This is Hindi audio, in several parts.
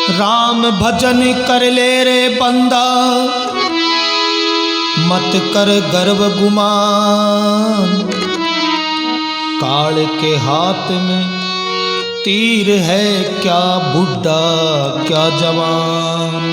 राम भजन कर ले रे बंदा, मत कर गर्व गुमान। काल के हाथ में तीर है, क्या बुढ़ा क्या जवान।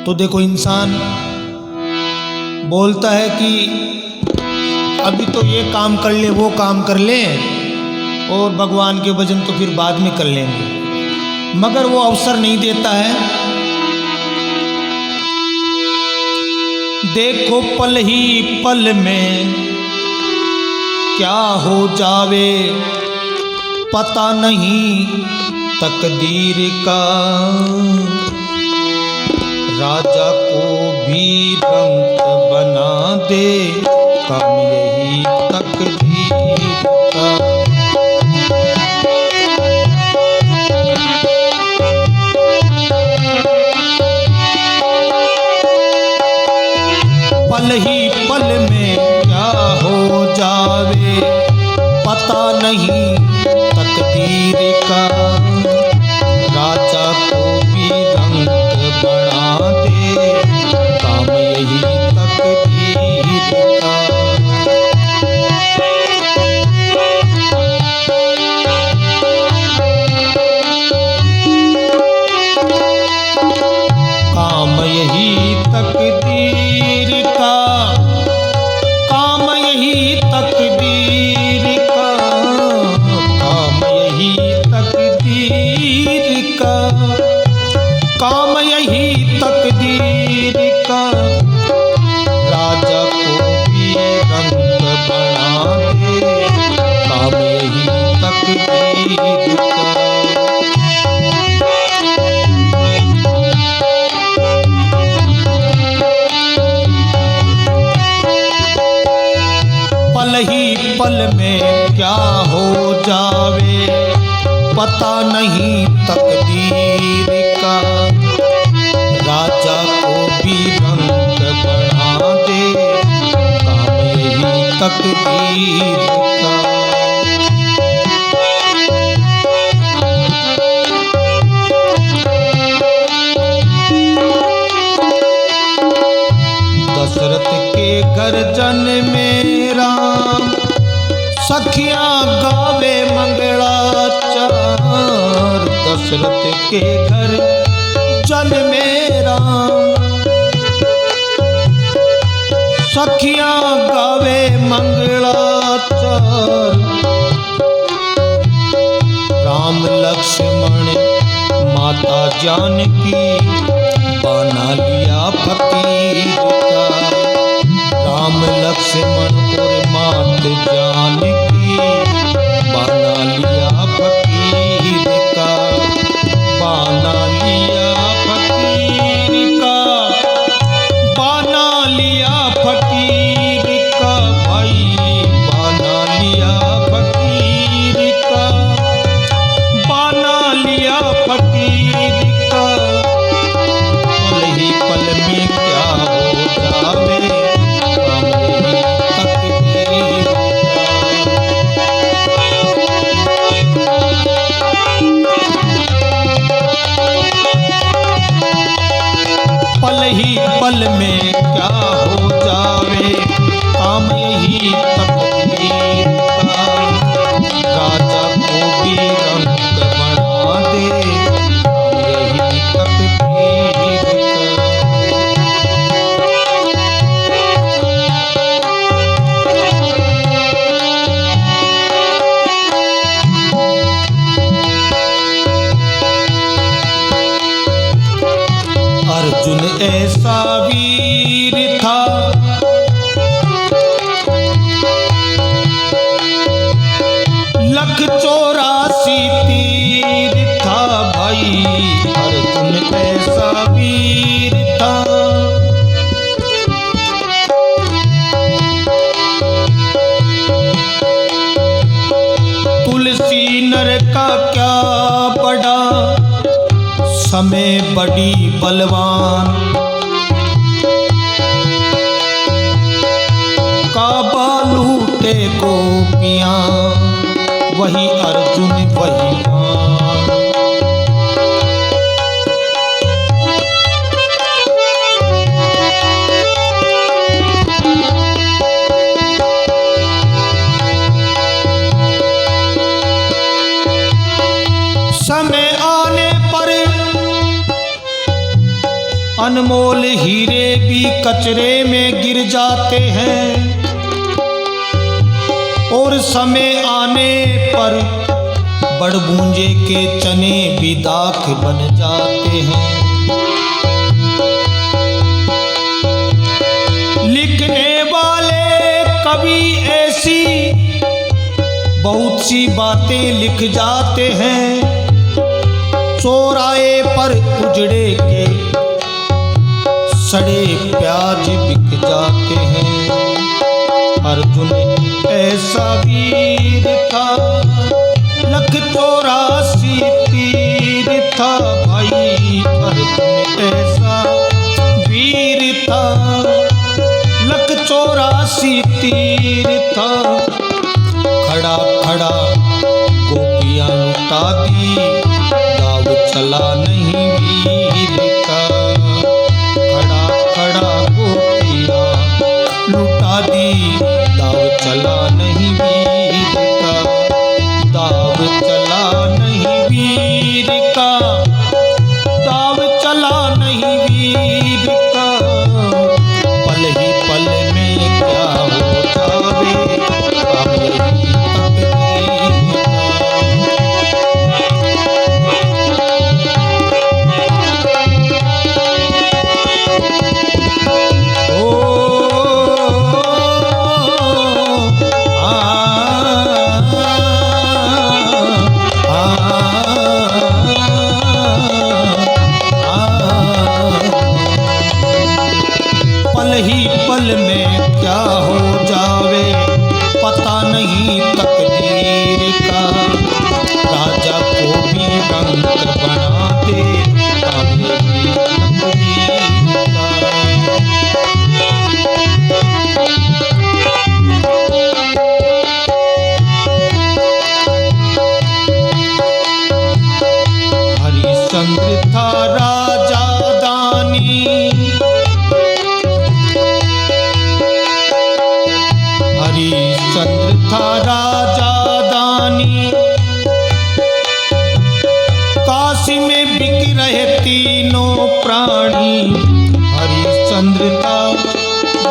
तो देखो, इंसान बोलता है कि अभी तो ये काम कर ले, वो काम कर ले, और भगवान के भजन तो फिर बाद में कर लेंगे, मगर वो अवसर नहीं देता है। देखो पल ही पल में क्या हो जावे, पता नहीं तकदीर का। राजा को भी रंग बना दे, काम यही तकदीर का। पल ही पल में क्या हो जावे, पता नहीं तकदीर का। राजा को भी रंग बना दे, काम यही तकदीर का। काम यही तकदीर का, काम यही तकदीर का, काम यही तकदीर का, काम यही तकदीर का। राजा को भी रंग बना दे, काम यही तकदीर का। पल ही पल में क्या हो जावे, पता नहीं तकदीर का। राजा को भी रंग बना दे, काम यही तकदीर का। दशरथ के घर जन्मे राम, सखियां गावे मंगलाचार। दशरथ के घर जन्मे राम, सखियां गावे मंगलाचार। राम लक्ष्मण माता जानकी, बना लिया फकीर का। राम लक्ष्मण और मात जानकी, बना लिया फकीर का। बना लिया फकीर का, बना लिया फकीर का। भाई बना लिया फकीर का, बना लिया फकीर का। पल ही पल में क्या हो जावे, काम यही तकदीर का। पल ही पल में क्या हो जावे, काम यही तकदीर का। राजा को भी रंग बना दे, काम यही तकदीर का। अर्जुन ऐसा वीर था, लख 84 तीर था। भाई अर्जुन ऐसा वीर था, तुलसी नर का क्या बड़ा, समय बड़ी बलवान। काबा लूटे गोपियां, वही अर्जुन वही मान। समय आने पर अनमोल हीरे भी कचरे में गिर जाते हैं और समय आने पर बड़बूंजे के चने भी दाख बन जाते हैं। लिखने वाले कभी ऐसी बहुत सी बातें लिख जाते हैं, चौराहे पर उजड़े के सड़े प्याज बिक जाते हैं। अर्जुन ऐसा वीर था, लख 84 तीर था भाई। अर्जुन ऐसा वीर था, लख 84 तीर था। खड़ा खड़ा गोपियां लुटा दी, दाव चला नहीं वीर का। खड़ा खड़ा गोपियां लुटा दी, दाव चला नहीं वीर का। दाव चला नहीं वीर का, दाव चला नहीं वीर का। पल ही पल में क्या हो जावे, काम यही पल में क्या हो जावे, पता नहीं तकदीर का। राजा को भी रंग बना दे, काम यही तकदीर का। हरिश्चंद्र था राजा दानी, हरिश्चंद्र था राजा दानी। काशी में बिक रहे तीनों प्राणी, हरिश्चंद्र था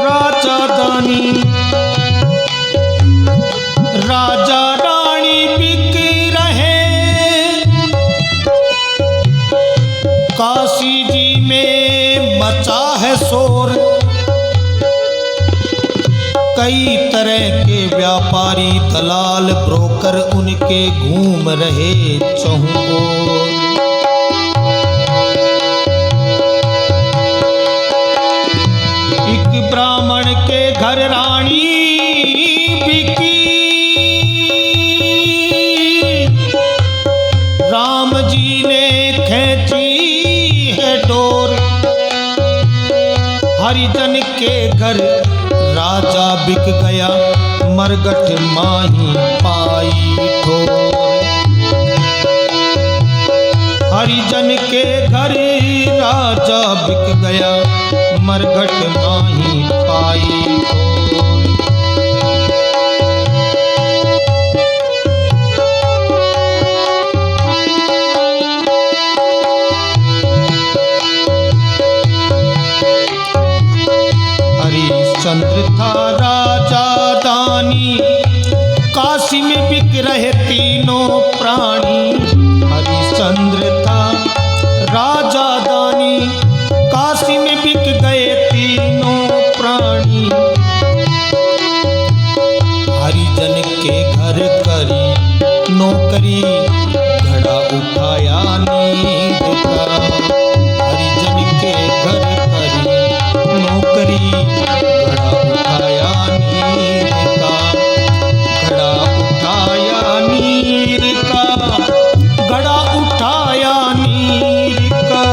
राजा दानी। राजा रानी बिक रहे काशी जी में मचा है शोर। कई तरह के व्यापारी दलाल ब्रोकर उनके घूम रहे चहुओर। एक ब्राह्मण के घर रानी बिकी, राम जी ने खींची है डोर। हरिजन के घर राजा बिक गया, मरगट माही पाई ठोर। हरिजन के घर राजा बिक गया, मरगट माही पाई ठोर। हरिश्चंद्र था राजा दानी, काशी में बिक रहे तीनों प्राणी। हरिश्चंद्र था राजा दानी, काशी में बिक गए तीनों प्राणी। हरिजन के घर करी नौकरी, घड़ा उठाया नींद का। हरिजन के घर करी नौकरी, घड़ा उठाया नीर का। घड़ा उठाया नीर का, घड़ा उठाया नीर का।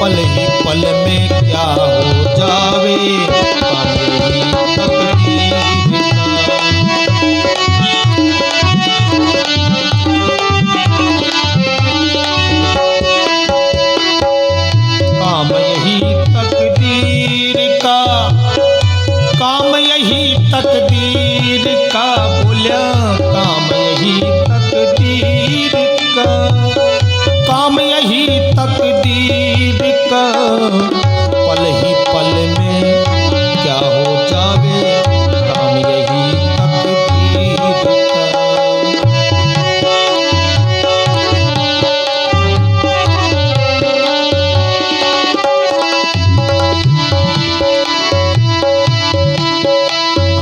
पल ही पल में क्या हो जावे, काम यही तकदीर का। का, पल ही पल में क्या हो जावे, काम यही तकदीर का।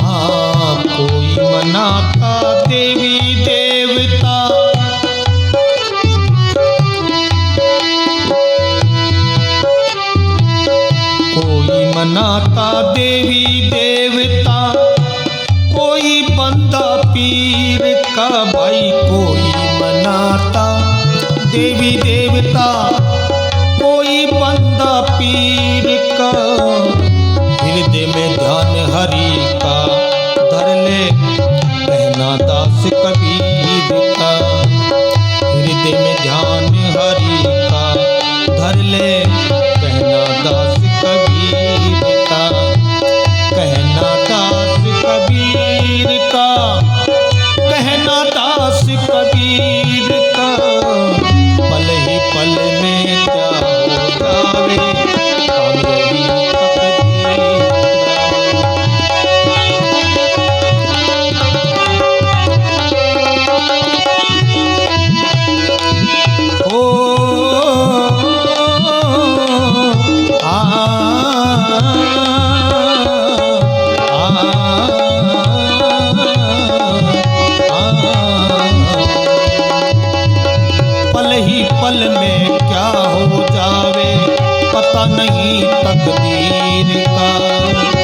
हाँ, कोई मनाता देवी देवता, कोई मनाता देवी देवता, कोई बंदा पीर का भाई, कोई मनाता देवी देवता, कोई बंदा पीर का, हृदय में ध्यान हरि का धर ले, कहना दास कबीर का, हृदय में ध्यान हरि का धर ले, कहना दास कबीर का, कहना दास कबीर का, कहना दास कबीर का, पल ही पल में क्या हो जावे, काम यही तकदीर का। ओ पल ही पल में क्या हो जावे, पता नहीं तकदीर का।